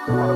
Hello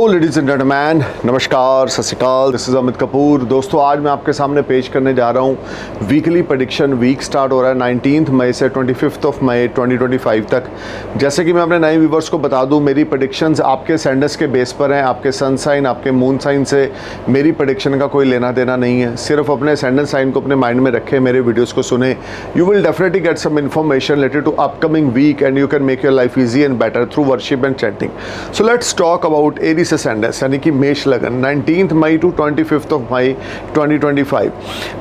ladies and gentleman, नमस्कार, सत श्री अकाल। This is Amit Kapoor. दोस्तों, आज मैं आपके सामने पेश करने जा रहा हूँ वीकली प्रेडिक्शन। वीक स्टार्ट हो रहा है 19 मई से 25 मई 2025 तक। जैसे कि मैं अपने नए व्यूवर्स को बता दूँ, मेरी प्रेडिक्शंस आपके सेंडस के बेस पर हैं। आपके सन साइन, आपके मून साइन से मेरी प्रेडिक्शन का कोई लेना देना नहीं है। सिर्फ अपने सेंडस साइन को अपने माइंड में रखें, मेरे वीडियोज़ को सुने। You will definitely get some information related to upcoming week and you can make your life easy and better through worship and chanting. So let's talk about Aries ascendants यानी कि मेष लगन 19 May to 25 May 2025।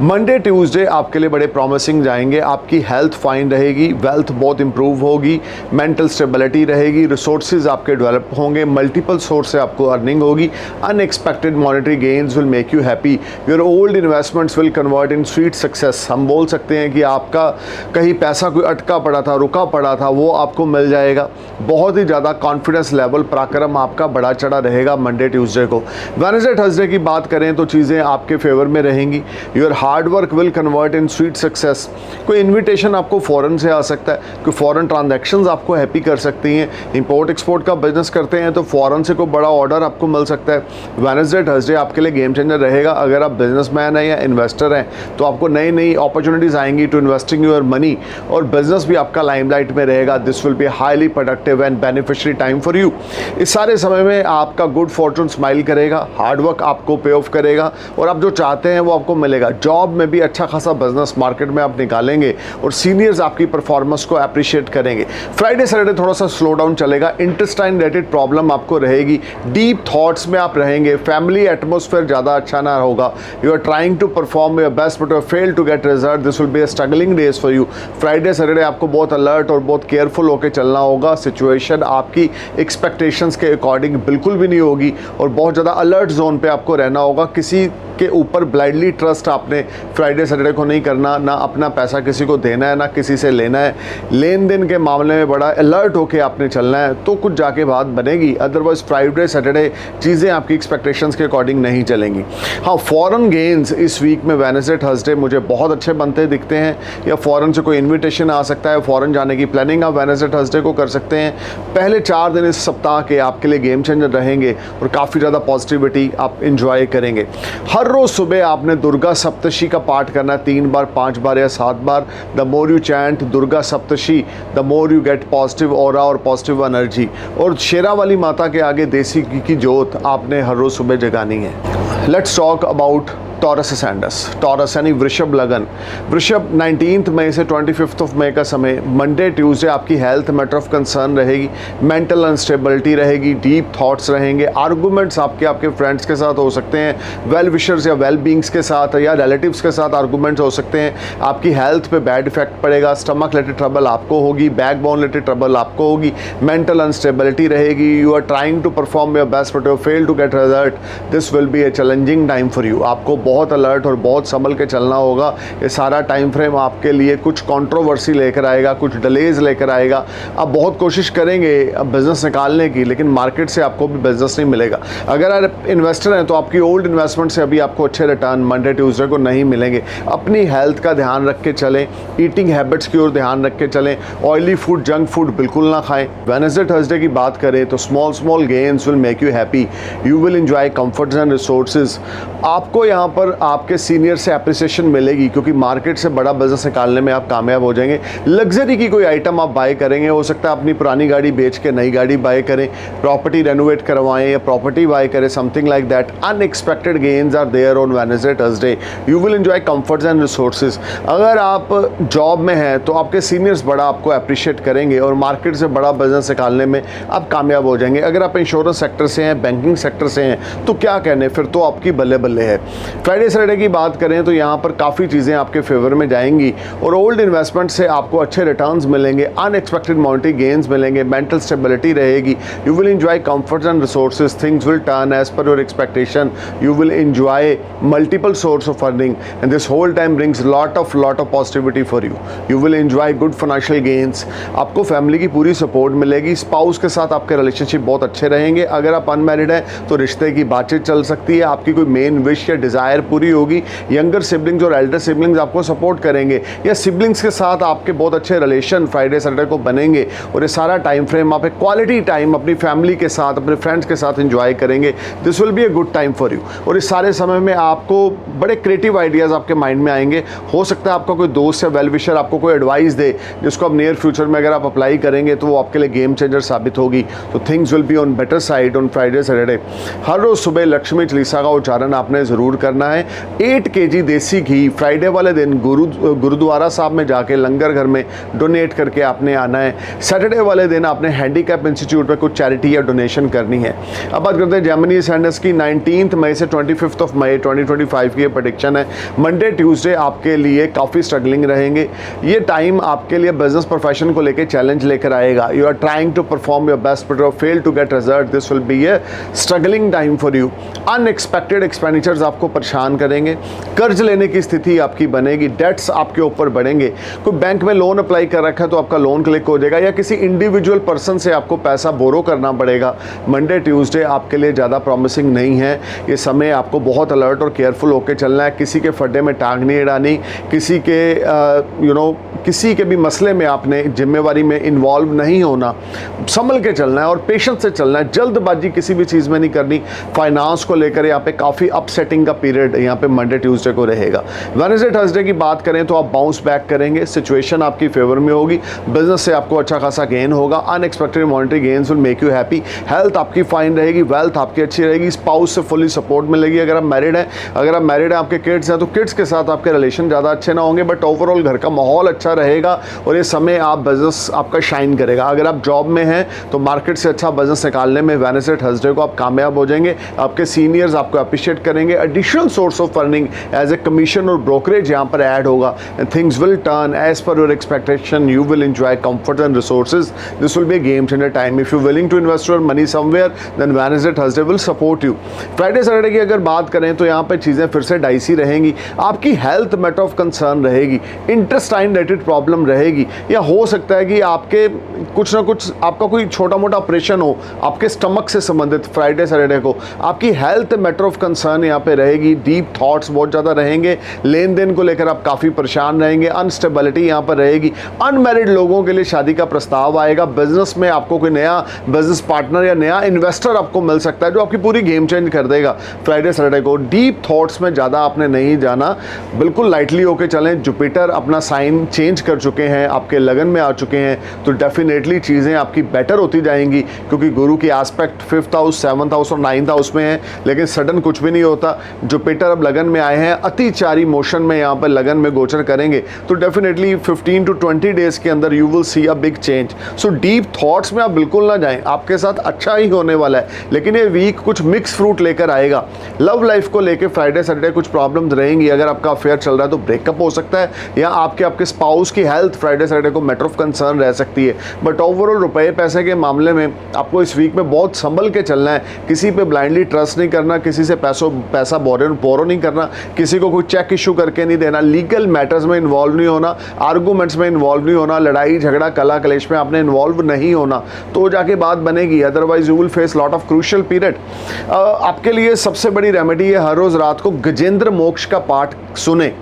Monday Tuesday आपके लिए बड़े promising जाएंगे। आपकी health fine रहेगी, वेल्थ बहुत इंप्रूव होगी, मेंटल स्टेबिलिटी रहेगी, रिसोर्सेज आपके डेवलप होंगे, मल्टीपल सोर्स से आपको अर्निंग होगी, unexpected monetary gains will make you happy, your old investments will convert in sweet success. हम बोल सकते हैं कि आपका कहीं पैसा कोई अटका पड़ा था, रुका पड़ा था, वो आपको मिल जाएगा। बहुत ही ज़्यादा कॉन्फिडेंस लेवल, पराक्रम आपका बड़ा चढ़ा रहेगा मंडे ट्यूसडे को। वेडनेसडे थर्सडे की बात करें तो चीज़ें आपके फेवर में रहेंगी। Your hard work will convert in sweet success. कोई इन्विटेशन आपको फॉरेन से आ सकता है, कोई फॉरेन ट्रांजैक्शंस आपको हैप्पी कर सकती हैं। इंपोर्ट एक्सपोर्ट का बिजनेस करते हैं तो फॉरेन से कोई बड़ा ऑर्डर आपको मिल सकता है। वेडनेसडे थर्सडे आपके लिए गेम चेंजर रहेगा। अगर आप बिजनेसमैन हैं या इन्वेस्टर हैं तो आपको नई नई अपॉर्चुनिटीज़ आएंगी टू इन्वेस्टिंग योर मनी, और बिजनेस भी आपका लाइमलाइट में रहेगा। This will be highly productive and beneficiary time for you. इस सारे समय में आपका गुड फॉर्चून स्माइल करेगा, हार्ड वर्क आपको पे ऑफ करेगा और आप जो चाहते हैं वो आपको मिलेगा। जॉब में भी अच्छा खासा बिजनेस मार्केट में आप निकालेंगे और सीनियर्स आपकी परफॉर्मेंस को अप्रिशिएट करेंगे। फ्राइडे सैटरडे थोड़ा सा स्लो डाउन चलेगा। इंटेस्टाइन रिलेटेड प्रॉब्लम आपको रहेगी, डीप थॉट्स में आप रहेंगे, फैमिली एटमोसफेयर ज़्यादा अच्छा ना होगा। You are trying to perform your best but you fail to get result. This will be a struggling days for you. Friday Saturday आपको बहुत अलर्ट और बहुत केयरफुल होकर चलना होगा। सिचुएशन आपकी एक्सपेक्टेशंस के अकॉर्डिंग बिल्कुल भी नहीं होगी और बहुत ज़्यादा अलर्ट जोन पे आपको रहना होगा। किसी के ऊपर ब्लाइंडली ट्रस्ट आपने फ्राइडे सैटरडे को नहीं करना, ना अपना पैसा किसी को देना है, ना किसी से लेना है। लेन देन के मामले में बड़ा अलर्ट होके आपने चलना है तो कुछ जाके बात बनेगी। अदरवाइज फ्राइडे सैटरडे चीज़ें आपकी एक्सपेक्टेशंस के अकॉर्डिंग नहीं चलेंगी। हाँ, फॉरेन गेन्स इस वीक में वेडनेसडे थर्सडे मुझे बहुत अच्छे बनते दिखते हैं, या फॉरेन से कोई इन्विटेशन आ सकता है। फॉरेन जाने की प्लानिंग आप वेडनेसडे थर्सडे को कर सकते हैं। पहले 4 दिन इस सप्ताह के आपके लिए गेम चेंजर रहेंगे और काफ़ी ज़्यादा पॉजिटिविटी आप इंजॉय करेंगे। हर रोज़ सुबह आपने दुर्गा सप्तशी का पाठ करना है 3 बार, 5 बार या 7 बार। The more you chant Durga Saptashi, the more you get positive aura और पॉजिटिव एनर्जी। और शेरा वाली माता के आगे देसी घी की जोत आपने हर रोज़ सुबह जगानी है। Let's talk about Taurus ascendants. Taurus यानी वृषभ लगन। वृषभ 19 मई से 25 मई का समय मंडे ट्यूसडे आपकी हेल्थ मैटर ऑफ कंसर्न रहेगी, मेंटल अनस्टेबिलिटी रहेगी, डीप थॉट्स रहेंगे, आर्गूमेंट्स आपके फ्रेंड्स के साथ हो सकते हैं, वेल विशर्स या वेल बींग्स के साथ या रिलेटिव्स के साथ आर्गूमेंट्स हो सकते हैं। आपकी हेल्थ पे बैड इफेक्ट पड़ेगा, स्टमक रिलेटेड ट्रबल आपको होगी, बैकबोन रिलेटेड ट्रबल आपको होगी, मेंटल अनस्टेबिलिटी रहेगी। You are trying to perform your best but you fail to get result. This will be a challenging time for you. आपको बहुत alert और बहुत संभल के चलना होगा। ये सारा टाइम फ्रेम आपके लिए कुछ कंट्रोवर्सी लेकर आएगा, कुछ डिलेज लेकर आएगा। आप बहुत कोशिश करेंगे बिजनेस निकालने की, लेकिन मार्केट से आपको भी बिजनेस नहीं मिलेगा। अगर आप इन्वेस्टर हैं तो आपकी ओल्ड इन्वेस्टमेंट से अभी आपको अच्छे रिटर्न मंडे ट्यूसडे को नहीं मिलेंगे। अपनी हेल्थ का ध्यान रख के चलें, ईटिंग हैबिट्स की ओर ध्यान रख के चलें। ऑयली फूड, जंक फूड बिल्कुल ना खाएं। वेडनेसडे थर्सडे की बात करें तो small gains will make you happy. You will enjoy comforts and resources. आपको यहाँ पर आपके सीनियर से अप्रिसिएशन मिलेगी क्योंकि मार्केट से बड़ा बिजनेस निकालने में आप कामयाब हो जाएंगे। लग्जरी की कोई आइटम आप बाय करेंगे, हो सकता है अपनी पुरानी गाड़ी बेच के नई गाड़ी बाय करें, प्रॉपर्टी रेनोवेट करवाएं या प्रॉपर्टी बाय करें, something like that. Unexpected gains are there on Wednesday Thursday. You will enjoy comforts and resources. अगर आप जॉब में हैं तो आपके सीनियर्स बड़ा आपको अप्रिशिएट करेंगे और मार्केट से बड़ा बिजनेस निकालने में आप कामयाब हो जाएंगे। अगर आप इंश्योरेंस सेक्टर से हैं, बैंकिंग सेक्टर से हैं तो क्या कहने, फिर तो आपकी बल्ले बल्ले है। फ्राइडे सैटरडे की बात करें तो यहाँ पर काफ़ी चीज़ें आपके फेवर में जाएंगी और ओल्ड इन्वेस्टमेंट से आपको अच्छे रिटर्न्स मिलेंगे, अनएक्सपेक्टेड मॉनेटरी गेन्स मिलेंगे, मेंटल स्टेबिलिटी रहेगी, you will enjoy comfort and resources, things will turn as per your expectation, you will enjoy multiple source of earning and this whole time brings lot of positivity for you, you will enjoy good financial gains, आपको family की पूरी support मिलेगी, spouse के साथ आपके relationship बहुत अच्छे रहेंगे। अगर आप अनमैरिड हैं तो रिश्ते की बातचीत चल सकती है, आपकी कोई मेन विश या डिज़ायर पूरी होगी, यंगर सिबलिंग्स और एल्डर सिबलिंग्स आपको सपोर्ट करेंगे या सिबलिंग्स के साथ आपके बहुत अच्छे रिलेशन फ्राइडे सैटरडे को बनेंगे और ये सारा टाइम फ्रेम आप एक क्वालिटी टाइम अपनी फैमिली के साथ, अपने फ्रेंड्स के साथ एंजॉय करेंगे। This will be a good time for you और इस सारे समय में आपको बड़े क्रिएटिव आइडियाज़ आपके माइंड में आएंगे। हो सकता है आपका कोई दोस्त या वेल विशर आपको कोई एडवाइस दे जिसको आप नियर फ्यूचर में अगर आप अप्लाई करेंगे तो वो आपके लिए गेम चेंजर साबित होगी। तो things will be on better side on Friday Saturday. हर रोज़ सुबह लक्ष्मी चालीसा का उच्चारण आपने ज़रूर करना है। 8 kg देसी घी फ्राइडे वाले दिन गुरुद्वारा साहब में जाके लंगर घर में डोनेट करके आपने आना है। सैटरडे वाले दिन आपने हैंडीकैप इंस्टीट्यूट पे कुछ चैरिटी या डोनेशन करनी है। अब बात करते हैं जेमिनी सैंडर्स की 19 मई से 25 मई 2025 की ये प्रेडिक्शन है। मंडे ट्यूसडे आपके लिए काफ़ी स्ट्रगलिंग रहेंगे। ये टाइम आपके लिए बिजनेस प्रोफेशन को लेकर चैलेंज लेकर आएगा। You are trying to perform your best but you fail to get result. This will be a struggling time for you. Unexpected expenditures आपको परेशान करेंगे। कर्ज लेने की स्थिति आपकी बनेगी। डेट्स आपके ऊपर बढ़ेंगे। कोई बैंक में लोन अप्लाई कर रखा है तो आपका लोन क्लिक हो जाएगा या किसी इंडिविजुअल पर्सन से आपको पैसा बोरो करना पड़ेगा। मंडे ट्यूसडे आपके लिए ज़्यादा प्रॉमिसिंग नहीं है। ये समय आपको बहुत अलर्ट और केयरफुल होकर चलना है। किसी के फड्डे में टांग नहीं अड़ानी, किसी के किसी के भी मसले में आपने जिम्मेवारी में इन्वॉल्व नहीं होना, संभल के चलना है और पेशेंस से चलना है। जल्दबाजी किसी भी चीज़ में नहीं करनी। फाइनेंस को लेकर यहाँ पे काफ़ी अपसेटिंग का पीरियड यहाँ पे मंडे ट्यूसडे को रहेगा। वेडनेसडे थर्सडे की बात करें तो आप बाउंस बैक करेंगे, सिचुएशन आपकी फेवर में होगी, बिजनेस से आपको अच्छा खासा गेन होगा, unexpected monetary gains will make you happy, health आपकी फाइन रहेगी, वेल्थ आपकी अच्छी रहेगी, स्पाउस से फुली सपोर्ट मिलेगी। अगर आप मैरिड हैं, आपके किड्स हैं तो किड्स के साथ आपके रिलेशन ज़्यादा अच्छे ना होंगे बट ओवरऑल घर का माहौल अच्छा रहेगा और ये समय आप बिजनेस आपका शाइन करेगा। अगर आप जॉब में हैं तो मार्केट से अच्छा बिजनेस निकालने में वेडनेसडे थर्सडे को आप कामयाब हो जाएंगे। आपके सीनियर्स आपको अप्रिशिएट करेंगे। Additional source of earning as a commission और ब्रोकरेज यहाँ पर ऐड होगा and things will turn as per your expectation. You will enjoy comfort and resources. This will be a game changer time. If you're willing to invest your money somewhere, then Wednesday Thursday will support you. Friday Saturday की अगर बात करें तो यहाँ पे चीज़ें फिर से डाइसी रहेंगी। आपकी हेल्थ मैटर ऑफ कंसर्न रहेगी, इंटेस्टाइन रिलेटेड प्रॉब्लम रहेगी या हो सकता है कि आपके कुछ ना कुछ आपका कोई छोटा मोटा ऑपरेशन हो आपके स्टमक से संबंधित। फ्राइडे सैटरडे को आपकी हेल्थ मैटर ऑफ कंसर्न यहाँ पे रहेगी। डीप थॉट्स बहुत ज़्यादा रहेंगे। लेन देन को लेकर आप काफ़ी परेशान रहेंगे। अनस्टेबिलिटी यहाँ पर रहेगी। अनमैरिड लोगों के लिए शादी का प्रस्ताव आएगा। बिजनेस में आपको कोई नया बिजनेस पार्टनर या नया इन्वेस्टर आपको मिल सकता है जो आपकी पूरी गेम चेंज कर देगा। फ्राइडे सैटरडे को डीप थॉट्स में ज़्यादा आपने नहीं जाना, बिल्कुल लाइटली होकर चलें। जुपिटर अपना साइन चेंज कर चुके हैं, आपके लगन में आ चुके हैं तो डेफिनेटली चीज़ें आपकी बेटर होती जाएंगी क्योंकि गुरु की aspect 5th house 7th house और 9th हाउस में है। लेकिन सडन कुछ भी नहीं होता। जुपिटर अब लगन में आए हैं, अतिचारी मोशन में यहाँ पर लगन में गोचर करेंगे तो डेफिनेटली 15 to 20 डेज के अंदर you will see a big change. So deep thoughts में आप बिल्कुल ना जाएं, आपके साथ अच्छा ही होने वाला है। लेकिन ये वीक कुछ मिक्स फ्रूट लेकर आएगा। लव लाइफ को लेकर फ्राइडे सैटरडे कुछ प्रॉब्लम्स रहेंगी। अगर आपका अफेयर चल रहा है तो ब्रेकअप हो सकता है या आपके स्पाउस की हेल्थ फ्राइडे सैटरडे को मैटर ऑफ कंसर्न रह सकती है। बट ओवरऑल रुपए पैसे के मामले में आपको इस वीक में बहुत संभल के चलना है। किसी पे ब्लाइंडली ट्रस्ट नहीं करना, किसी से पैसा बोरो नहीं करना, किसी को कोई चेक इशू करके नहीं देना, लीगल मैटर्स में इन्वॉल्व नहीं होना, आर्गूमेंट्स में इन्वॉल्व नहीं होना, लड़ाई झगड़ा कला कलेश में आपने इन्वॉल्व नहीं होना तो जाके बात बनेगी। Otherwise you will face lot of crucial period. आपके लिए सबसे बड़ी रेमेडी है हर रोज़ रात को गजेंद्र मोक्ष का पाठ सुने।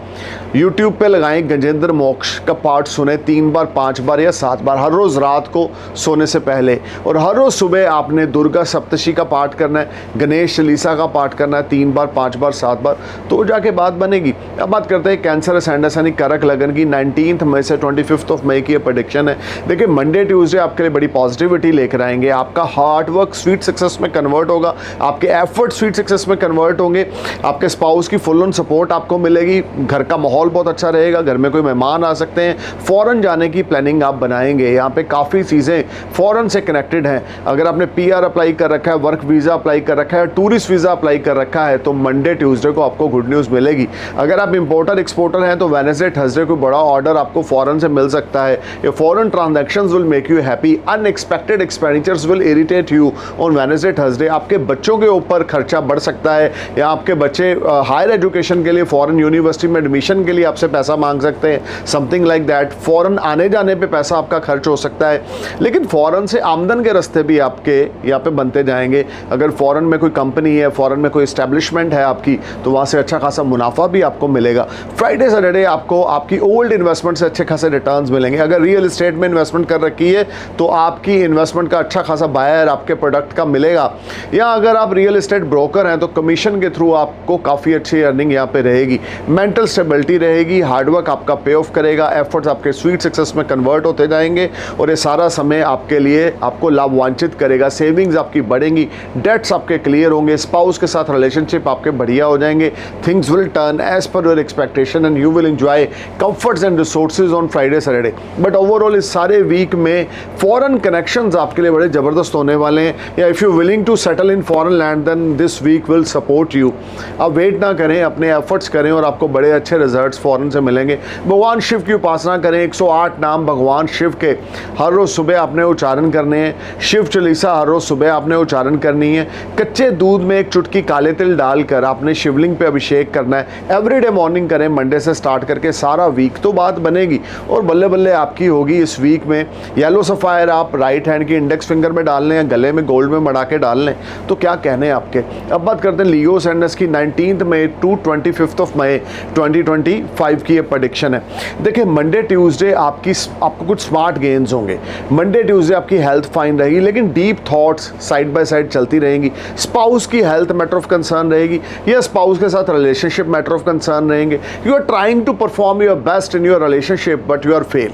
YouTube पे लगाएं गजेंद्र मोक्ष का पाठ सुने 3 बार 5 बार या 7 बार हर रोज़ रात को सोने से पहले। और हर रोज़ सुबह आपने दुर्गा सप्तशी का पाठ करना है, गणेश चालीसा का पाठ करना है 3 बार 5 बार 7 बार तो जाके बात बनेगी। अब बात करते हैं कैंसर असcendant यानी करक लगन की 19 मई से 25 मई की ये प्रेडिक्शन है। देखिए मंडे ट्यूसडे आपके लिए बड़ी पॉजिटिविटी लेकर आएंगे। आपका हार्ड वर्क स्वीट सक्सेस में कन्वर्ट होगा, आपके एफर्ट स्वीट सक्सेस में कन्वर्ट होंगे, आपके स्पाउस की फुल ऑन सपोर्ट आपको मिलेगी, घर का माहौल बहुत अच्छा रहेगा, घर में कोई मेहमान आ सकते सकते हैं, फ़ॉरेन जाने की प्लानिंग आप बनाएंगे। यहाँ पे काफ़ी चीज़ें फ़ॉरेन से कनेक्टेड हैं। अगर आपने PR अप्लाई कर रखा है, वर्क वीज़ा अप्लाई कर रखा है, टूरिस्ट वीज़ा अप्लाई कर रखा है, तो मंडे ट्यूसडे को आपको गुड न्यूज़ मिलेगी। अगर आप इंपोर्टर एक्सपोर्टर हैं तो वेडनेसडे थर्सडे को बड़ा ऑर्डर आपको फ़ॉरेन से मिल सकता है। ये foreign transactions will make you happy, unexpected expenditures will irritate you on Wednesday Thursday. आपके बच्चों के ऊपर खर्चा बढ़ सकता है, या आपके बच्चे हायर एजुकेशन के लिए फॉरेन यूनिवर्सिटी में एडमिशन के लिए आपसे पैसा मांग सकते हैं, समथिंग लाइक दैट। फॉरेन आने जाने पे पैसा आपका खर्च हो सकता है, लेकिन फॉरेन से आमदन के रास्ते भी आपके यहाँ पे बनते जाएंगे। अगर फॉरेन में कोई कंपनी है, फॉरेन में कोई एस्टेब्लिशमेंट है आपकी, तो वहाँ से अच्छा खासा मुनाफा भी आपको मिलेगा। फ्राइडे सैटरडे आपको आपकी ओल्ड इन्वेस्टमेंट से अच्छे खासे रिटर्न्स मिलेंगे। अगर रियल एस्टेट में इन्वेस्टमेंट कर रखी है तो आपकी इन्वेस्टमेंट का अच्छा खासा बायर आपके प्रोडक्ट का मिलेगा, या अगर आप रियल एस्टेट ब्रोकर हैं तो कमीशन के थ्रू आपको काफ़ी अच्छी अर्निंग यहाँ पे रहेगी। मेंटल स्टेबिलिटी रहेगी, हार्डवर्क आपका पे ऑफ करेगा, एफर्ट्स आपके स्वीट सक्सेस में कन्वर्ट होते जाएंगे, और ये सारा समय आपके लिए आपको लाभान्वित करेगा। सेविंग्स आपकी बढ़ेंगी, डेट्स आपके क्लियर होंगे, स्पाउस के साथ रिलेशनशिप आपके बढ़िया हो जाएंगे। Things will turn as per your expectation and you will enjoy comforts and resources on Friday Saturday. But overall इस सारे वीक में फॉरेन कनेक्शंस आपके लिए बड़े ज़बरदस्त होने वाले हैं, या if you willing to settle in foreign land then this week will support you. आप वेट ना करें, अपने एफर्ट्स करें और आपको बड़े अच्छे रिजल्ट्स फॉरेन से मिलेंगे। भगवान शिव की उपासना करें, 108 नाम भगवान शिव के हर रोज़ सुबह आपने उच्चारण करने हैं। शिव चालीसा हर रोज़ सुबह आपने उच्चारण करनी है। कच्चे दूध में एक चुटकी काले तिल डालकर आपने शिवलिंग पे अभिषेक करना है। एवरीडे मॉर्निंग करें, मंडे से स्टार्ट करके सारा वीक तो बात बनेगी, और बल्ले बल्ले आपकी होगी इस वीक में। येलो सफ़ायर आप राइट हैंड की इंडेक्स फिंगर में डाल लें या गले में गोल्ड में मड़ा के डाल लें, तो क्या कहने हैं आपके। अब बात करते हैं लियो सैंडर्स की 19 मई टू 25 मई 2025 की ये प्रेडिक्शन है। देखिए मंडे ट्यूसडे आपको कुछ स्मार्ट गेन्स होंगे। मंडे ट्यूसडे आपकी हेल्थ फाइन रहेगी, लेकिन deep thoughts side by side चलती रहेंगी। स्पाउस की हेल्थ मैटर ऑफ कंसर्न रहेगी, या स्पाउस के साथ रिलेशनशिप मैटर ऑफ कंसर्न रहेंगे। You are trying to perform your best in your relationship but you are fail.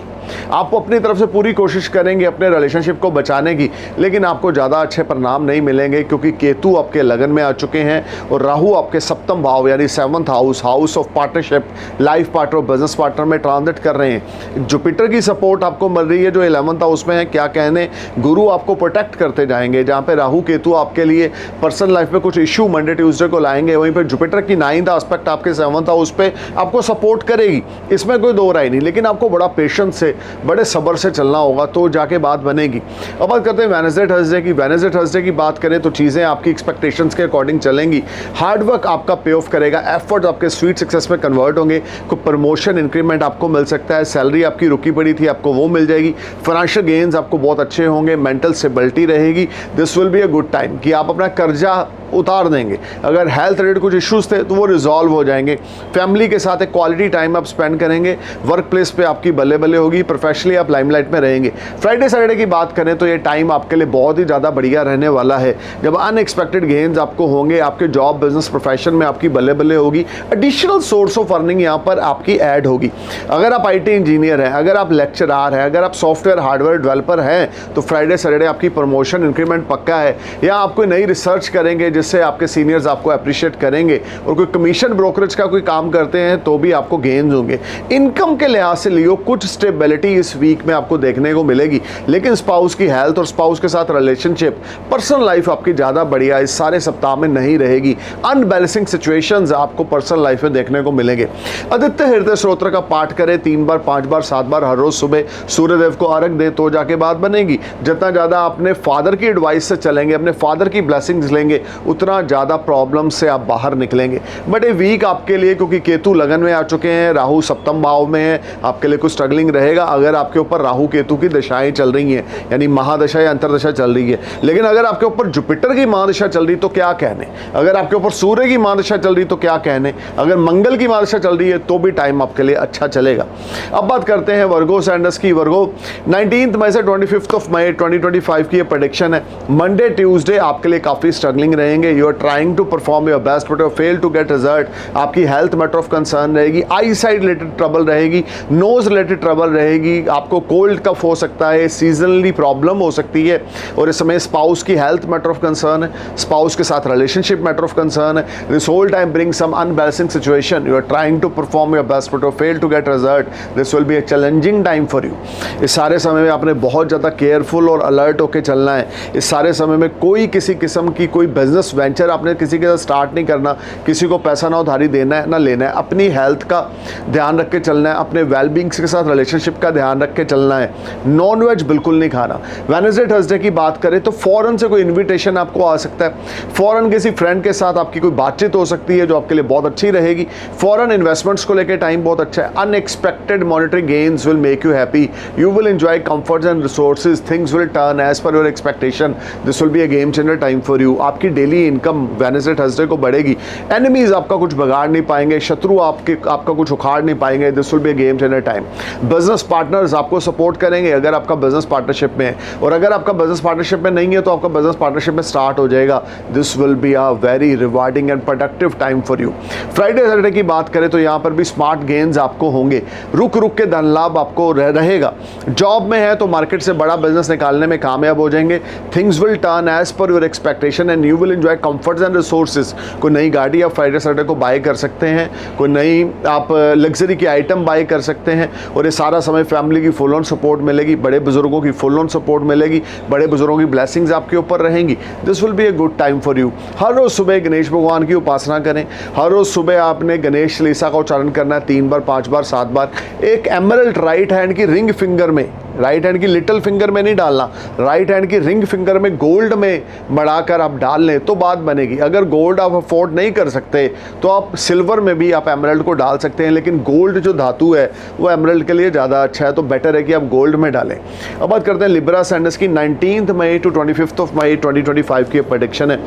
आप अपनी तरफ से पूरी कोशिश करेंगे अपने रिलेशनशिप को बचाने की, लेकिन आपको ज़्यादा अच्छे परिणाम नहीं मिलेंगे, क्योंकि केतु आपके लगन में आ चुके हैं और राहु आपके सप्तम भाव यानी 7th house of partnership, life partner, business partner में ट्रांजिट कर रहे हैं। जुपिटर की सपोर्ट आपको मिल रही है जो 11th हाउस में है। क्या कहने, गुरु आपको प्रोटेक्ट करते जाएंगे। जहाँ पे राहु केतु आपके लिए पर्सनल लाइफ में कुछ इशू मंडे ट्यूसडे को लाएंगे, वहीं पर जुपिटर की 9th एस्पेक्ट आपके 7th हाउस पे आपको सपोर्ट करेगी, इसमें कोई दो राय नहीं। लेकिन आपको बड़ा पेशेंस से, बड़े सब्र से चलना होगा, तो जाके बात बनेगी। अब बात करते हैं वेडनेसडे थर्सडे की। वेडनेसडे थर्सडे की बात करें तो चीज़ें आपकी एक्सपेक्टेशंस के अकॉर्डिंग चलेंगी। हार्डवर्क आपका पे ऑफ करेगा, एफर्ट आपके स्वीट सक्सेस में कन्वर्ट होंगे। कोई प्रमोशन इंक्रीमेंट आपको मिल सकता है, सैलरी आपकी रुकी पड़ी थी आपको वो मिल जाएगी। फाइनेंशियल गेन्स आपको बहुत अच्छे होंगे, मेंटल स्टेबिलिटी रहेगी। This will be a good time कि आप अपना कर्जा उतार देंगे। अगर हेल्थ रिलेटेड कुछ इश्यूज थे तो वो रिजॉल्व हो जाएंगे। फैमिली के साथ एक क्वालिटी टाइम आप स्पेंड करेंगे। वर्क प्लेस पे आपकी बल्ले बल्ले होगी, प्रोफेशनली आप लाइमलाइट में रहेंगे। फ्राइडे सैटरडे की बात करें तो ये टाइम आपके लिए बहुत ही ज़्यादा बढ़िया रहने वाला है, जब अनएक्सपेक्टेड गेन्स आपको होंगे। आपके जॉब बिजनेस प्रोफेशन में आपकी बल्ले बल्ले होगी। एडिशनल सोर्स ऑफ अर्निंग यहाँ पर आपकी ऐड होगी। अगर आप IT इंजीनियर हैं, अगर आप लेक्चरार हैं, अगर आप सॉफ्टवेयर हार्डवेयर डेवलपर हैं, तो फ्राइडे सैटरडे आपकी प्रमोशन इंक्रीमेंट पक्का है। या आप कोई नई रिसर्च करेंगे जिससे आपके सीनियर्स आपको अप्रिशिएट करेंगे, और कोई कमीशन ब्रोकरेज का कोई काम करते हैं तो भी आपको गेन्स होंगे। इनकम के लिहाज से लियो कुछ स्टेबिलिटी इस वीक में आपको देखने को मिलेगी, लेकिन स्पाउस की हेल्थ और स्पाउस के साथ रिलेशनशिप, पर्सनल लाइफ आपकी ज़्यादा बढ़िया इस सारे सप्ताह में नहीं रहेगी। अनबैलेंसिंग सिचुएशंस आपको पर्सनल लाइफ में देखने को मिलेंगे। आदित्य हृदय स्तोत्र का पाठ करें 3 बार 5 बार 7 बार हर रोज सुबह, सूर्यदेव को अर्घ दे तो जाके बात बनेगी। जितना ज़्यादा अपने फादर की एडवाइस से चलेंगे, अपने फादर की ब्लेसिंग्स लेंगे, उतना ज़्यादा प्रॉब्लम से आप बाहर निकलेंगे। बट ये वीक आपके लिए, क्योंकि केतु लगन में आ चुके हैं, राहु सप्तम भाव में है, आपके लिए कुछ स्ट्रगलिंग रहेगा अगर आपके ऊपर राहु केतु की दशाएं चल रही हैं, यानी महादशा या अंतरदशा चल रही है। लेकिन अगर आपके ऊपर जुपिटर की महादशा चल रही तो क्या कहने, अगर आपके ऊपर सूर्य की महादशा चल रही तो क्या कहने, अगर मंगल की महादशा चल रही है तो भी टाइम आपके लिए अच्छा चलेगा। अब बात करते हैं वर्गो सैंडर्स की। वर्गो 19 मई से 25 मई 2025 की ये प्रेडिक्शन है। मंडे ट्यूसडे आपके लिए काफ़ी स्ट्रगलिंग रहेंगे। रहेंगे, you are trying to perform your best but you fail to get result, आपकी हेल्थ मैटर ऑफ कंसर्न रहेगी, आई साइड रिलेटेड ट्रबल रहेगी, नोज रिलेटेड ट्रबल रहेगी, आपको कोल्ड कफ हो सकता है, सीजनली प्रॉब्लम हो सकती है, और इस समय स्पाउस की हेल्थ मैटर ऑफ कंसर्न है, स्पाउस के साथ रिलेशनशिप मैटर ऑफ कंसर्न है, this whole time bring some unbalancing situation, you are trying to perform your best but you fail to get result, this will be a challenging time for you. इस सारे समय में आपने बहुत ज़्यादा careful और alert होकर चलना है। इस सारे समय में कोई किसी किस्म की कोई बिजनेस वेंचर आपने किसी के साथ स्टार्ट नहीं करना, किसी को पैसा ना उधारी देना है ना लेना है, अपनी हेल्थ का ध्यान रख के चलना है, अपने वेलबींग के साथ रिलेशनशिप का ध्यान रख के चलना है, नॉन वेज बिल्कुल नहीं खाना। वेडनेसडे थर्सडे की बात करें तो फॉरेन से कोई इन्विटेशन आपको आ सकता है, फॉरेन किसी फ्रेंड के साथ आपकी कोई बातचीत हो सकती है जो आपके लिए बहुत अच्छी रहेगी, फॉरेन इन्वेस्टमेंट्स को लेकर टाइम बहुत अच्छा है, unexpected monetary gains will make you happy, you will enjoy comforts and resources, things will turn as per your expectation, this will be a game changer time for you. आपकी daily income Wednesday Thursday को बढ़ेगी, enemies आपका कुछ बिगाड़ नहीं पाएंगे, शत्रु आपका कुछ उखाड़ नहीं पाएंगे, this will be a game changer time. Business partners आपको सपोर्ट करेंगे अगर आपका बिजनेस पार्टनरशिप में है, और अगर आपका बिजनेस पार्टनरशिप में नहीं है तो आपका बिजनेस पार्टनरशिप में स्टार्ट हो जाएगा, this will be a very rewarding and productive time for you. Friday Saturday की बात करें तो यहाँ पर भी स्मार्ट गेन्स आपको होंगे, रुक रुक के धन लाभ आपको रहेगा, जॉब में है तो मार्केट से बड़ा बिजनेस निकालने में कामयाब हो जाएंगे, things will turn as per your expectation and you will enjoy comforts and resources. कोई नई गाड़ी आप फ्राइडे सैटरडे को बाय कर सकते हैं, कोई नई आप लग्जरी की आइटम बाय कर सकते हैं, और ये सारा समय फैमिली की फुल ऑन सपोर्ट मिलेगी, बड़े बुजुर्गों की फुल ऑन सपोर्ट मिलेगी, बड़े बुजुर्गों की ब्लेसिंग्स आपके ऊपर रहेंगी, this will be a good time for you. हर रोज़ सुबह गणेश भगवान की उपासना करें, हर रोज़ सुबह आपने गणेश चालीसा का उच्चारण करना है 3 बार 5 बार 7 बार। एक एमरल्ड राइट हैंड की रिंग फिंगर में, राइट हैंड की लिटिल फिंगर में नहीं डालना, राइट हैंड की रिंग फिंगर में गोल्ड में बढ़ाकर आप डाल लें तो बात बनेगी। अगर गोल्ड आप अफोर्ड नहीं कर सकते तो आप सिल्वर में भी आप एमरल्ड को डाल सकते हैं, लेकिन गोल्ड जो धातु है वो एमरल्ड के लिए ज़्यादा अच्छा है, तो बेटर है कि आप गोल्ड में डालें। अब बात करते हैं लिब्रा सैंडस की 19 मई टू 25 मई 2025 की प्रेडिक्शन है।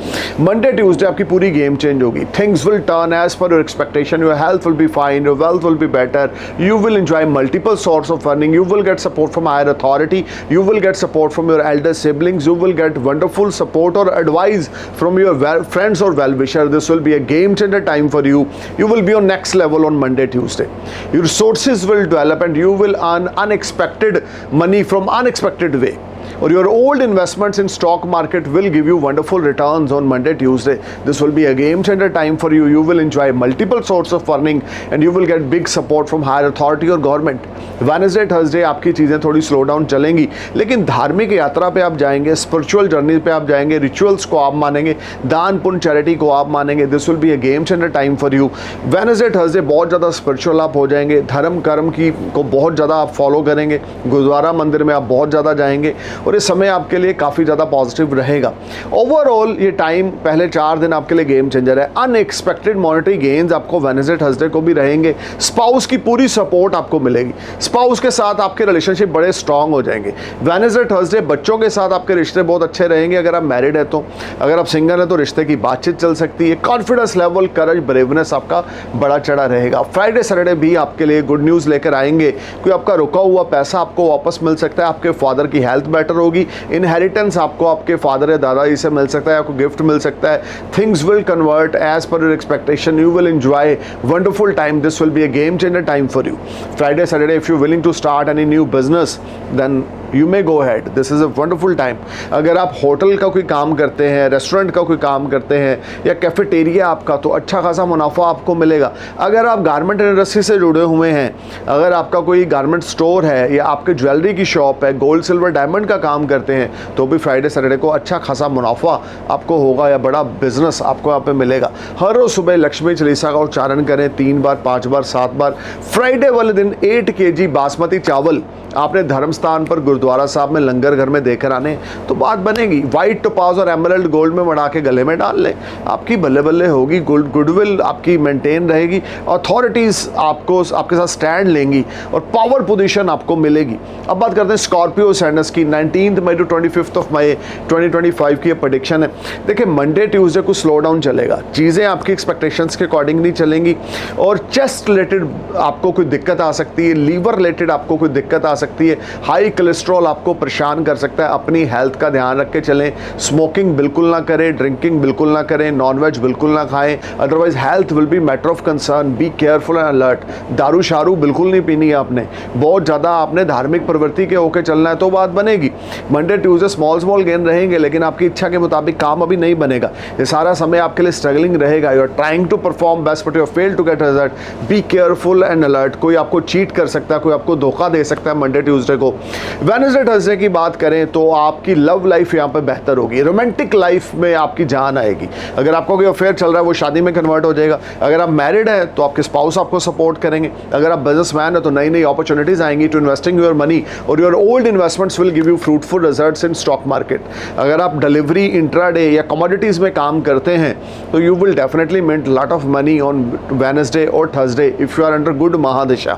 मंडे ट्यूसडे आपकी पूरी गेम चेंज होगी, things will turn as per your expectation, your health will be fine, your wealth will be better, you will enjoy multiple source of earning, you will get support from authority, you will get support from your elder siblings, you will get wonderful support or advice from your friends or well-wisher. This will be a game changer time for you. You will be on next level on Monday, Tuesday. Your resources will develop and you will earn unexpected money from unexpected way. Or your old investments in stock market will give you wonderful returns on Monday, Tuesday. This will be a game changer time for you. You will enjoy multiple sources of earning and you will get big support from higher authority or government. Wednesday, Thursday आपकी चीज़ें थोड़ी slow down चलेंगी, लेकिन धार्मिक यात्रा पे आप जाएंगे, स्पिरिचुअल जर्नी पे आप जाएंगे, रिचुअल्स को आप मानेंगे, दान पुण्य चैरिटी को आप मानेंगे, this will be a game changer time for you. Wednesday Thursday बहुत ज़्यादा स्पिरिचुअल आप हो जाएंगे, धर्म कर्म की को बहुत ज़्यादा आप फॉलो करेंगे, गुरुद्वारा मंदिर में आप बहुत ज़्यादा जाएंगे, और इस समय आपके लिए काफ़ी ज़्यादा पॉजिटिव रहेगा। ओवरऑल ये टाइम पहले 4 दिन आपके लिए गेम चेंजर है। अनएक्सपेक्टेड मॉनेटरी गेन्स आपको वेडनेसडे थर्सडे को भी रहेंगे, स्पाउस की पूरी सपोर्ट आपको मिलेगी, स्पाउस के साथ आपके रिलेशनशिप बड़े स्ट्रांग हो जाएंगे। वेडनेसडे थर्सडे बच्चों के साथ आपके रिश्ते बहुत अच्छे रहेंगे, अगर आप मैरिड है तो, अगर आप सिंगल है तो रिश्ते की बातचीत चल सकती है, कॉन्फिडेंस लेवल, करज, ब्रेवनेस आपका बड़ा चढ़ा रहेगा। फ्राइडे सैटरडे भी आपके लिए गुड न्यूज़ लेकर आएंगे, कोई आपका रुका हुआ पैसा आपको वापस मिल सकता है, आपके फादर की हेल्थ बेटर होगी, इनहेरिटेंस आपको आपके फादर या दादाजी से मिल सकता है, आपको गिफ्ट मिल सकता है, things will convert as per your expectation, you will enjoy wonderful time, this will be a game changer time for you. Friday, Saturday, if you're willing to start any new business, then you may go ahead. This is a wonderful time. अगर आप hotel का कोई काम करते हैं, restaurant का कोई काम करते हैं या कैफेटेरिया आपका, तो अच्छा खासा मुनाफा आपको मिलेगा। अगर आप गारमेंट इंडस्ट्री से जुड़े हुए हैं, अगर आपका कोई गारमेंट स्टोर है या आपके ज्वेलरी की शॉप है, गोल्ड सिल्वर डायमंड का काम करते हैं, तो भी फ्राइडे सैटरडे को अच्छा खासा मुनाफा आपको होगा या बड़ा बिजनेस आपको यहाँ पे मिलेगा। हर रोज़ सुबह लक्ष्मी चालीसा का उच्चारण करें 3 बार 5 बार 7 बार। फ्राइडे वाले दिन 8 kg बासमती चावल आपने धर्म स्थान पर गुरुद्वारा साहब में लंगर घर में देकर आने, तो बात बनेगी। वाइट टोपाज और एमरल्ड गोल्ड में बढ़ा के गले में डाल लें, आपकी बल्ले बल्ले होगी, गुडविल आपकी मेंटेन रहेगी, अथॉरिटीज़ आपको आपके साथ स्टैंड लेंगी और पावर पोजीशन आपको मिलेगी। अब बात करते हैं स्कॉर्पियो सैंडस की 19 मई टू 25 मई 2025 की प्रेडिक्शन है। देखिए मंडे ट्यूसडे को स्लो डाउन चलेगा, चीज़ें आपकी एक्सपेक्टेशंस के अकॉर्डिंग नहीं चलेंगी, और चेस्ट रिलेटेड आपको कोई दिक्कत आ सकती है, लीवर रिलेटेड आपको कोई दिक्कत आ सकती है, हाई कोलेस्ट्रॉल कोलेस्ट्रॉल आपको परेशान कर सकता है। अपनी हेल्थ का ध्यान रख के चलें, स्मोकिंग बिल्कुल ना करें, ड्रिंकिंग बिल्कुल ना करें, नॉनवेज बिल्कुल ना खाएं, otherwise health will B matter of concern. B careful and alert. दारू शारू बिल्कुल नहीं पीनी है आपने, बहुत ज़्यादा आपने धार्मिक प्रवृत्ति के होकर चलना है तो बात बनेगी। मंडे ट्यूसडे स्मॉल गेन रहेंगे, लेकिन आपकी इच्छा के मुताबिक काम अभी नहीं बनेगा। ये सारा समय आपके लिए स्ट्रगलिंग रहेगा। You are trying to perform best but you fail to get result. Be careful and alert. कोई आपको चीट कर सकता है, कोई आपको धोखा दे सकता है मंडे ट्यूसडे को। वेडनेसडे थर्सडे की बात करें तो आपकी लव लाइफ यहाँ पे बेहतर होगी, रोमांटिक लाइफ में आपकी जान आएगी। अगर आपको कोई अफेयर चल रहा है वो शादी में कन्वर्ट हो जाएगा। अगर आप मैरिड है तो आपके स्पाउस आपको सपोर्ट करेंगे। अगर आप बिजनेसमैन है तो नई नई अपॉर्चुनिटीज आएंगी टू इन्वेस्टिंग योर मनी और your old investments will give you fruitful results in stock market. अगर आप डिलीवरी, इंट्राडे या कमोडिटीज में काम करते हैं तो you will definitely mint lot of money on Wednesday और Thursday if you are under good महादिशा।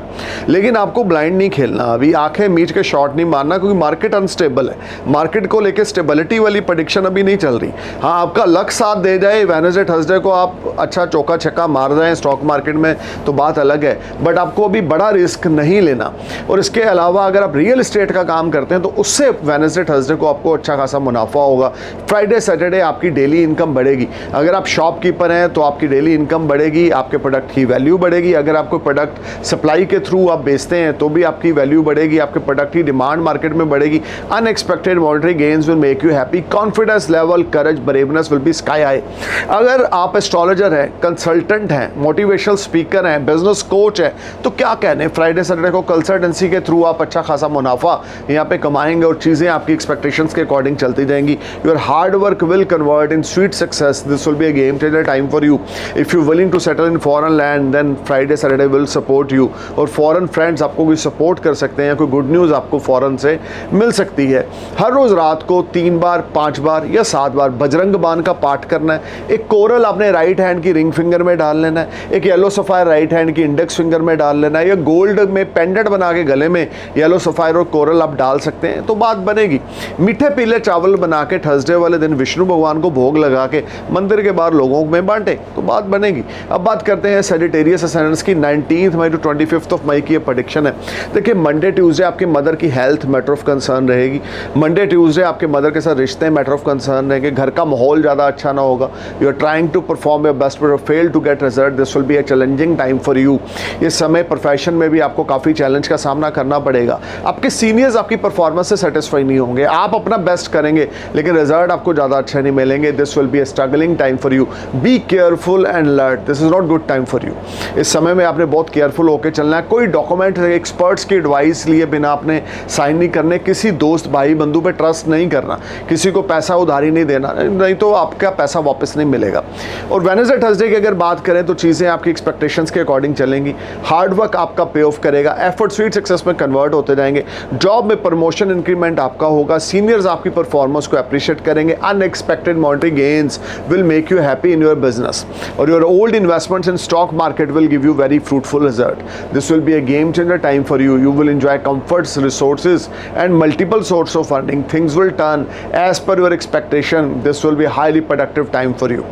लेकिन आपको ब्लाइंड नहीं खेलना, अभी आंखें मीच के शॉट नहीं मारना, क्योंकि मार्केट अनस्टेबल है। मार्केट को लेकर स्टेबिलिटी वाली प्रेडिक्शन अभी नहीं चल रही। हाँ, आपका लक साथ दे जाए, वेडनेसडे थर्सडे को आप अच्छा चौका छक्का मार जाएं स्टॉक मार्केट में तो बात अलग है, बट आपको अभी बड़ा रिस्क नहीं लेना। और इसके अलावा अगर आप रियल एस्टेट का काम करते हैं तो उससे वेडनेसडे थर्सडे को आपको अच्छा खासा मुनाफा होगा। फ्राइडे सैटरडे आपकी डेली इनकम बढ़ेगी। अगर आप शॉपकीपर हैं तो आपकी डेली इनकम बढ़ेगी, आपके प्रोडक्ट की वैल्यू बढ़ेगी। अगर आपको प्रोडक्ट सप्लाई के थ्रू आप बेचते हैं तो भी आपकी वैल्यू बढ़ेगी, आपके प्रोडक्ट की डिमांड मार्केट में बढ़ेगी। Unexpected monetary gains will make you happy. Confidence level, courage, braveness will be sky high. अगर आप एस्ट्रोलॉजर हैं, कंसल्टेंट हैं, मोटिवेशनल स्पीकर हैं, बिजनेस कोच है तो क्या कहने, फ्राइडे सैटरडे को कंसल्टेंसी के थ्रू आप अच्छा खासा मुनाफा यहाँ पे कमाएंगे और चीज़ें आपकी एक्सपेक्टेशंस के अकॉर्डिंग चलती जाएंगी। Your hard work will convert in sweet success. This will be a game changer time for you. If you willing to settle in foreign land then Friday Saturday will support you. और foreign friends आपको कोई support कर सकते हैं या कोई good news आपको foreign से मिल सकती है। हर रोज़ रात को 3 बार, 5 बार या 7 बार बजरंग बाण का पाठ करना है। एक कोरल आपने राइट हैंड की रिंग फिंगर में डाल लेना है, एक येलो सफायर राइट हैंड की इंडेक्स फिंगर में डाल लेना है, या गोल्ड में पेंडेंट बना के गले में येलो सफायर और कोरल आप डाल सकते हैं तो बात बनेगी। मीठे पीले चावल बना के थर्सडे वाले दिन विष्णु भगवान को भोग लगा के मंदिर के बाहर लोगों में बांटे तो बात बनेगी। अब बात करते हैं सेजिटेरियस असेंडेंस की। 19 मई टू 25 मई की ये प्रेडिक्शन है। देखिए, मंडे ट्यूसडे आपकी मदर की हेल्थ मैटर ऑफ कंसर्न रहेगी। मंडे ट्यूसडे आपके मदर के साथ रिश्ते मैटर ऑफ कंसर्न रहेंगे। घर का माहौल ज़्यादा अच्छा ना होगा। You are trying to perform your best but fail to get result. This will be a challenging time for you. इस समय प्रोफेशन में भी आपको काफ़ी चैलेंज का सामना करना पड़ेगा। आपके सीनियर्स आपकी परफॉर्मेंस से सेटिस्फाई नहीं होंगे। आप अपना बेस्ट करेंगे लेकिन रिजल्ट आपको ज़्यादा अच्छे नहीं मिलेंगे। This will be a struggling time for you. B careful and alert. This is not good time for you. इस समय में आपने बहुत केयरफुल होकर चलना है। कोई डॉक्यूमेंट एक्सपर्ट्स की एडवाइस लिए बिना आपने साइन नहीं करने। किसी दोस्त भाई बंधु पे ट्रस्ट नहीं करना। किसी को पैसा उधारी नहीं देना, नहीं तो आपका पैसा वापस नहीं मिलेगा। और वेडनेसडे थर्सडे की अगर बात करें तो चीज़ें आपकी एक्सपेक्टेशंस के अकॉर्डिंग चलेंगी। हार्ड वर्क आपका पे ऑफ करेगा। एफर्ट स्वीट सक्सेस में कन्वर्ट होते जाएंगे। जॉब में प्रमोशन इंक्रीमेंट आपका होगा। सीनियर्स आपकी परफॉर्मेंस को अप्रिशिएट करेंगे। Unexpected monetary gains will make you happy in your business और your old investments in stock market will give you very fruitful result. This will be a game changer time for you. You will enjoy comforts, resources and multiple sources of earning. Things will turn as per your expectation. This will be a highly productive time for you.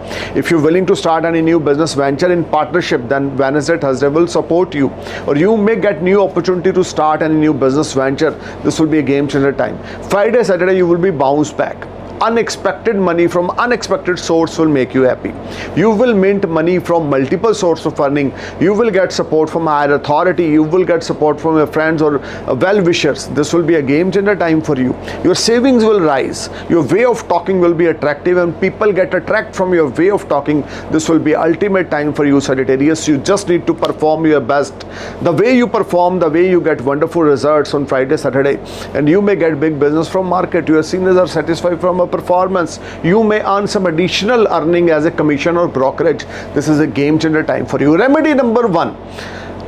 If you're willing to start any new business venture in partnership, then Wednesday, Thursday will support you, or you may get new opportunity to start any new business venture. This will be a game changer time. Friday, Saturday you will be bounced back. Unexpected money from unexpected source will make you happy. You will mint money from multiple sources of earning. You will get support from higher authority. You will get support from your friends or well-wishers. This will be a game changer time for you. Your savings will rise. Your way of talking will be attractive and people get attracted from your way of talking. This will be ultimate time for you, Sagittarius. You just need to perform your best. The way you perform, the way you get wonderful results on Friday, Saturday, and you may get big business from market. Your seniors are satisfied from a performance. You may earn some additional earning as a commission or brokerage. This is a game changer time for you. Remedy number 1.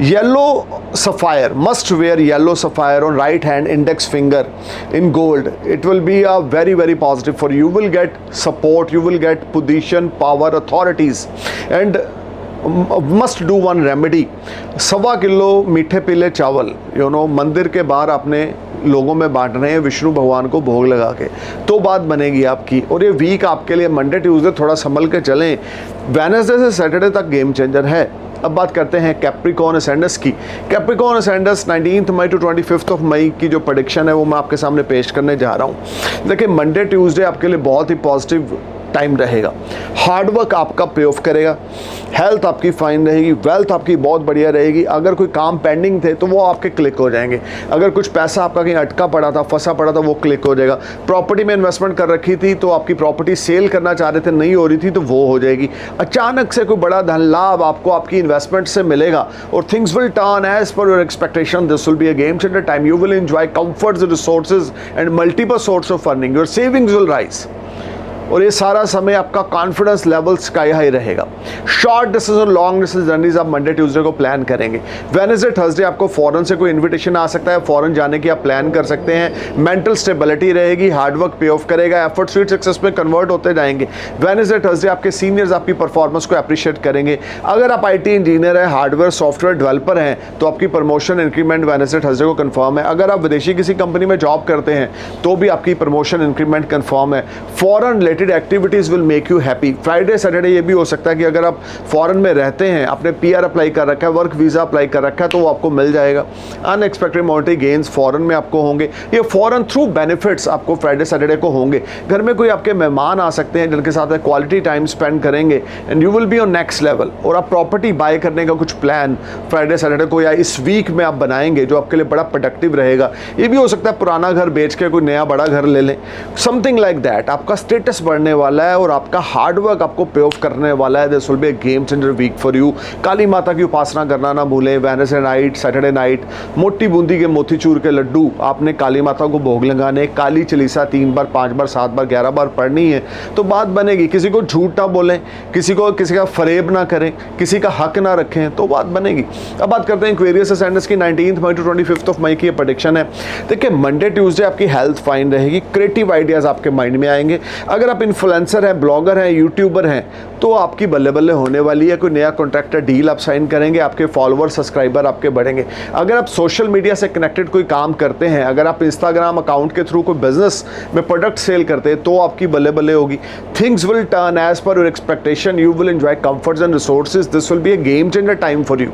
Yellow sapphire. Must wear yellow sapphire on right hand index finger in gold. It will be a very, very positive for you. You will get support. You will get position, power, authorities. And must do one remedy. 1.25 kilo मीठे पीले चावल मंदिर के बाहर आपने लोगों में बांट रहे हैं विष्णु भगवान को भोग लगा के तो बात बनेगी आपकी. और ये वीक आपके लिए मंडे ट्यूसडे थोड़ा संभल के चलें. वेडनेसडे से सैटरडे तक गेम चेंजर है. अब बात करते हैं कैप्रिकॉर्न असेंडेंस की। कैप्रिकॉर्न असेंडेंस 19 मई टू 25 मई की जो प्रेडिक्शन है वो मैं आपके सामने पेश करने जा रहा हूँ। देखिए, मंडे ट्यूसडे आपके लिए बहुत ही पॉजिटिव टाइम रहेगा। हार्डवर्क आपका पे ऑफ करेगा, हेल्थ आपकी फाइन रहेगी, वेल्थ आपकी बहुत बढ़िया रहेगी। अगर कोई काम पेंडिंग थे तो वो आपके क्लिक हो जाएंगे। अगर कुछ पैसा आपका कहीं अटका पड़ा था, फंसा पड़ा था, वो क्लिक हो जाएगा। प्रॉपर्टी में इन्वेस्टमेंट कर रखी थी तो आपकी प्रॉपर्टी सेल करना चाह रहे थे, नहीं हो रही थी, तो वो हो जाएगी। अचानक से कोई बड़ा धन लाभ आपको आपकी इन्वेस्टमेंट से मिलेगा और things will turn as per your expectation. This will be a game changer time. You will enjoy comforts, resources and multiple source of earning. Your savings will rise और ये सारा समय आपका कॉन्फिडेंस लेवल स्काई हाई रहेगा। Short distance और long distance journeys आप Monday Tuesday को plan करेंगे। वेडनेसडे थर्सडे आपको फॉरेन से कोई इन्विटेशन आ सकता है, फॉरेन जाने की आप प्लान कर सकते हैं। मेंटल स्टेबिलिटी रहेगी, हार्डवर्क पे ऑफ करेगा, एफर्ट स्वीट सक्सेस में कन्वर्ट होते जाएंगे। वेडनेसडे थर्सडे आपके सीनियर्स आपकी परफॉर्मेंस को अप्रिशिएट करेंगे। अगर आप IT इंजीनियर है, हार्डवेयर सॉफ्टवेयर डेवलपर हैं, तो आपकी प्रमोशन इंक्रीमेंट वेडनेसडे थर्सडे को कन्फर्म है। अगर आप विदेशी किसी कंपनी में जॉब करते हैं तो भी आपकी प्रमोशन इंक्रीमेंट कन्फर्म है। Foreign related activities will make you happy. Friday Saturday ये भी हो सकता है कि अगर आप फॉरेन में रहते हैं, आपने PR अप्लाई कर रखा है, वर्क वीज़ा अप्लाई कर रखा है, तो वो आपको मिल जाएगा। अनएक्सपेक्टेड मॉनेटरी गेन्स फॉरेन में आपको होंगे। ये फॉरेन थ्रू बेनिफिट्स आपको फ्राइडे सैटरडे को होंगे। घर में कोई आपके मेहमान आ सकते हैं जिनके साथ क्वालिटी टाइम स्पेंड करेंगे and you will be on next level. और आप प्रॉपर्टी बाय करने का कुछ प्लान फ्राइडे सैटरडे को या इस वीक में आप बनाएंगे जो आपके लिए बड़ा प्रोडक्टिव रहेगा। ये भी हो सकता है पुराना घर बेच के कोई नया बड़ा घर ले लें, समथिंग लाइक दैट। आपका स्टेटस बढ़ने वाला है और आपका हार्डवर्क आपको पे ऑफ करने वाला है। This will be a game changer week for you. Kali माता की उपासना करना ना भूलें। वेडनेसडे नाइट, सैटरडे नाइट मोटी बूंदी के मोतीचूर के लड्डू आपने काली माता को भोग लगाने। काली चालीसा 3 बार, 5 बार, 7 बार, 11 बार पढ़नी है तो बात बनेगी। किसी को झूठ ना बोलें, किसी का फरेब ना करें, किसी का हक ना रखें तो बात बनेगी। अब बात करते हैं एक्वेरियस असेंडेंस की 19 मई टू 25 मई की प्रेडिक्शन है। देखिए, मंडे ट्यूसडे आपकी हेल्थ फाइन रहेगी, क्रिएटिव आइडियाज़ आपके माइंड में आएंगे। अगर आप इन्फ्लुएंसर हैं, ब्लॉगर हैं, यूट्यूबर हैं तो आपकी बल्ले बल्ले होने वाली है। कोई नया कॉन्ट्रैक्टर डील आप साइन करेंगे, आपके फॉलोअर सब्सक्राइबर आपके बढ़ेंगे। अगर आप सोशल मीडिया से कनेक्टेड कोई काम करते हैं, अगर आप इंस्टाग्राम अकाउंट के थ्रू कोई बिजनेस में प्रोडक्ट सेल करते हैं तो आपकी बल्ले बल्ले होगी। Things will turn as per your expectation. You will enjoy comforts and resources. This will be a game changer time for you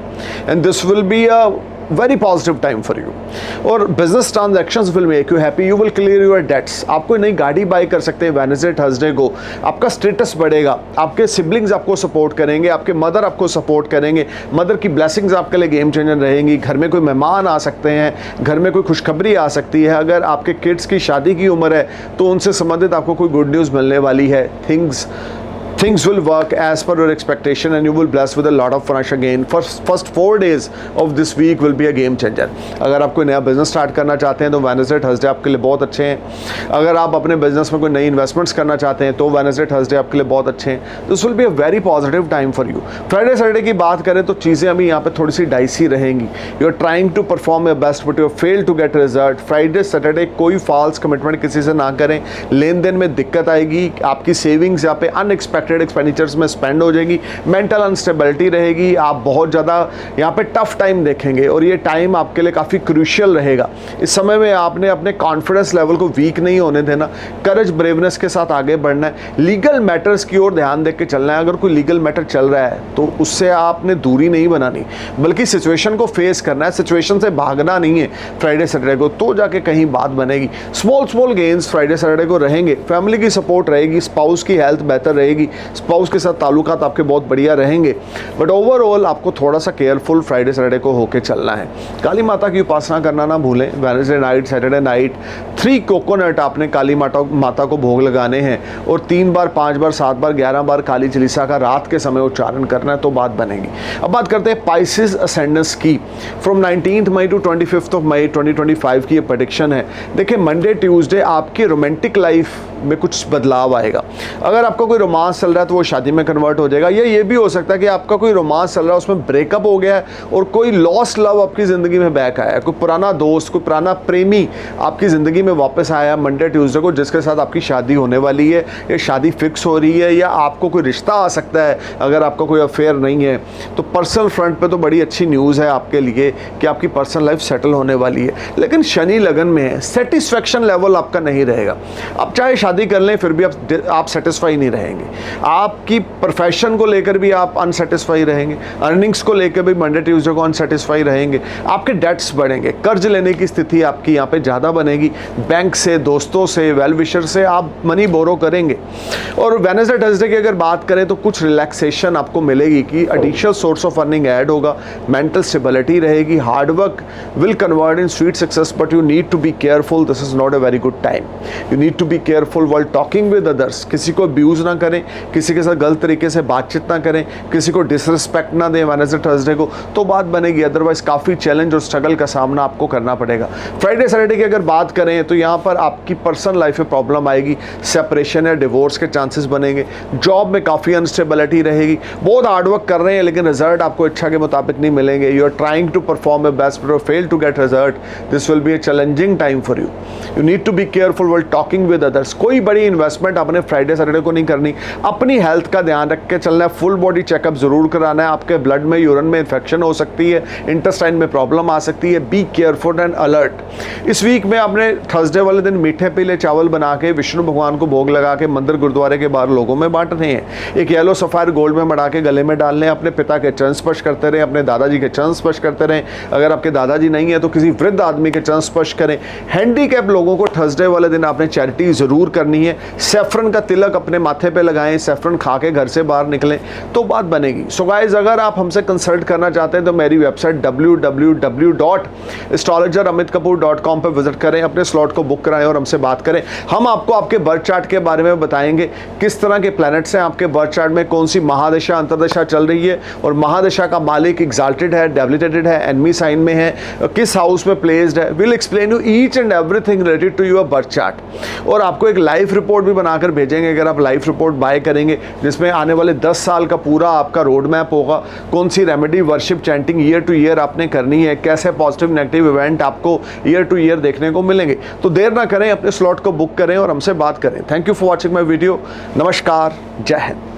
and this will be a very positive time for you. और business transactions will make you happy. You will clear your debts. आप कोई नई गाड़ी bye कर सकते हैं Wednesday Thursday को। आपका स्टेटस बढ़ेगा, आपके सिबलिंग्स आपको सपोर्ट करेंगे, आपके मदर आपको सपोर्ट करेंगे। मदर की ब्लेसिंग्स आपके लिए गेम चेंजर रहेंगी। घर में कोई मेहमान आ सकते हैं, घर में कोई खुशखबरी आ सकती है। अगर आपके किड्स की शादी की उम्र है तो उनसे संबंधित आपको कोई गुड न्यूज़ मिलने वाली है। Things will work as per your expectation and you will bless with a lot of financial gain. First 4 days of this week will be a game changer. अगर आप कोई नया बिजनेस स्टार्ट करना चाहते हैं तो वेडनेसडे थर्सडे आपके लिए बहुत अच्छे हैं। अगर आप अपने बिजनेस में कोई नई इन्वेस्टमेंट्स करना चाहते हैं तो वेडनेसडे थर्सडे आपके लिए बहुत अच्छे हैं। This will be a very positive time for you. Friday Saturday की बात करें तो चीज़ें अभी यहाँ पे थोड़ी सी डाइसी रहेंगी। You are trying to perform your best but you fail to get result. Friday Saturday कोई फॉल्स कमिटमेंट किसी से ना करें। लेन देन में दिक्कत आएगी। आपकी सेविंग्स यहाँ पे अनएक्सपेक्टेड एक्सपेंडिचर्स में स्पेंड हो जाएगी। मेंटल अनस्टेबिलिटी रहेगी। आप बहुत ज़्यादा यहाँ पे टफ टाइम देखेंगे और ये टाइम आपके लिए काफ़ी क्रूशियल रहेगा। इस समय में आपने अपने कॉन्फिडेंस लेवल को वीक नहीं होने देना, करेज ब्रेवनेस के साथ आगे बढ़ना है। लीगल मैटर्स की ओर ध्यान देकर चलना है। अगर कोई लीगल मैटर चल रहा है तो उससे आपने दूरी नहीं बनानी बल्कि सिचुएशन को फेस करना है। सिचुएशन से भागना नहीं है फ्राइडे सैटरडे को, तो जाके कहीं बात बनेगी। स्मॉल गेन्स फ्राइडे सैटरडे को रहेंगे। फैमिली की सपोर्ट रहेगी, स्पाउस की हेल्थ बेहतर रहेगी, स्पाउस के साथ ताल्लुकात आपके बहुत बढ़िया रहेंगे। बट ओवरऑल आपको थोड़ा सा केयरफुल फ्राइडे सैटरडे को होके चलना है। काली माता की उपासना करना ना भूलें। Wednesday night, Saturday night 3 coconut आपने काली माता को भोग लगाने हैं और 3 बार, 5 बार, 7 बार, 11 बार काली चालीसा का रात के समय उच्चारण करना है तो बात बनेगी। अब बात करते हैं पाइसेस असेंडेंस की। फ्रॉम 19 मई टू 25 मई 2025 की ये प्रेडिक्शन है। देखिए, मंडे ट्यूसडे आपकी रोमांटिक लाइफ में कुछ बदलाव आएगा। अगर आपका कोई रोमांस चल रहा है तो वो शादी में कन्वर्ट हो जाएगा। या ये भी हो सकता है कि आपका कोई रोमांस चल रहा है, उसमें ब्रेकअप हो गया है और कोई लॉस्ट लव आपकी ज़िंदगी में बैक आया है। कोई पुराना दोस्त, कोई पुराना प्रेमी आपकी ज़िंदगी में वापस आया मंडे ट्यूसडे को, जिसके साथ आपकी शादी होने वाली है या शादी फिक्स हो रही है, या आपको कोई रिश्ता आ सकता है। अगर आपका कोई अफेयर नहीं है तो पर्सनल फ्रंट पे तो बड़ी अच्छी न्यूज़ है आपके लिए कि आपकी पर्सनल लाइफ सेटल होने वाली है। लेकिन शनि लगन में है, सेटिस्फैक्शन लेवल आपका नहीं रहेगा। आप चाहे शादी कर लें फिर भी आप सेटिस्फाई नहीं रहेंगे। आपकी प्रोफेशन को लेकर भी आप अनसेटिस्फाई रहेंगे, अर्निंग्स को लेकर भी मंडे ट्यूसडे को अनसेटिस्फाई रहेंगे, आपके डेट्स बढ़ेंगे, कर्ज लेने की स्थिति आपकी यहाँ पे ज़्यादा बनेगी, बैंक से, दोस्तों से, वेल विशर से आप मनी बोरो करेंगे। और वेडनेसडे थर्सडे की अगर बात करें तो कुछ रिलैक्सेशन आपको मिलेगी कि additional source of earning add होगा, मेंटल स्टेबिलिटी रहेगी, hard work will convert in sweet success, but you need to be careful, this is not a very good time. You need to be careful while talking with others, किसी को abuse ना करें, किसी के साथ गलत तरीके से बातचीत ना करें, किसी को डिसरिस्पेक्ट ना दें वेडनेसडे थर्सडे को, तो बात बनेगी। अदरवाइज काफ़ी चैलेंज और स्ट्रगल का सामना आपको करना पड़ेगा। फ्राइडे सैटरडे की अगर बात करें तो यहाँ पर आपकी पर्सनल लाइफ में प्रॉब्लम आएगी, सेपरेशन या डिवोर्स के चांसेस बनेंगे, जॉब में काफ़ी अनस्टेबिलिटी रहेगी, बहुत हार्डवर्क कर रहे हैं लेकिन रिजल्ट आपको इच्छा के मुताबिक नहीं मिलेंगे। You are trying to perform your best but fail to get result, this will be a challenging time for you. You need to be careful while talking with others. कोई बड़ी इन्वेस्टमेंट आपने Friday Saturday को नहीं करनी, अपनी health का ध्यान रख के चलना है, फुल बॉडी चेकअप जरूर कराना है। आपके ब्लड में, यूरिन में इन्फेक्शन हो सकती है, इंटेस्टाइन में प्रॉब्लम आ सकती है, बी केयरफुल एंड अलर्ट। इस वीक में आपने थर्सडे वाले दिन मीठे पीले चावल बना के विष्णु भगवान को भोग लगा के मंदिर गुरुद्वारे के बाहर लोगों में बांटने हैं। एक येलो सफायर गोल्ड में मढ़ा के गले में डालने हैं। अपने पिता के चरण स्पर्श करते रहें, अपने दादाजी के चरण स्पर्श करते रहें। अगर आपके दादाजी नहीं है तो किसी वृद्ध आदमी के चरण स्पर्श करें। हैंडीकैप लोगों को थर्सडे वाले दिन आपने चैरिटी जरूर करनी है। सेफ्रन का तिलक अपने माथे पे लगाएं, सेफ्रन खा के घर से बाहर निकलें तो बात बनेगी। सो गाइस, अगर आप हमसे कंसल्ट करना चाहते हैं तो मेरी वेबसाइट www.astrologeramithkapoor.com पर विजिट करें, अपने स्लॉट को बुक कराएं और हमसे बात करें। हम आपको आपके बर्थ चार्ट के बारे में बताएंगे, किस तरह के प्लैनेट्स हैं आपके बर्थ चार्ट में, कौन सी महादशा अंतरदशा चल रही है और महादशा का मालिक एग्जाल्टेड है, डेबिलिटेटेड है, एनमी साइन में है, किस हाउस में प्लेस्ड है। Will explain you each and everything related to your birth chart. और आपको एक लाइफ रिपोर्ट भी बनाकर भेजेंगे अगर आप लाइफ रिपोर्ट बाय करेंगे, जिसमें आने वाले 10 साल का पूरा आपका रोड मैप होगा। कौन सी remedy, worship, chanting year to year आपने करनी है, कैसे पॉजिटिव नेगेटिव इवेंट आपको ईयर टू ईयर देखने को मिलेंगे। तो देर ना करें, अपने स्लॉट को बुक करें और हमसे बात करें। Thank you for watching my video. नमस्कार, जय हिंद।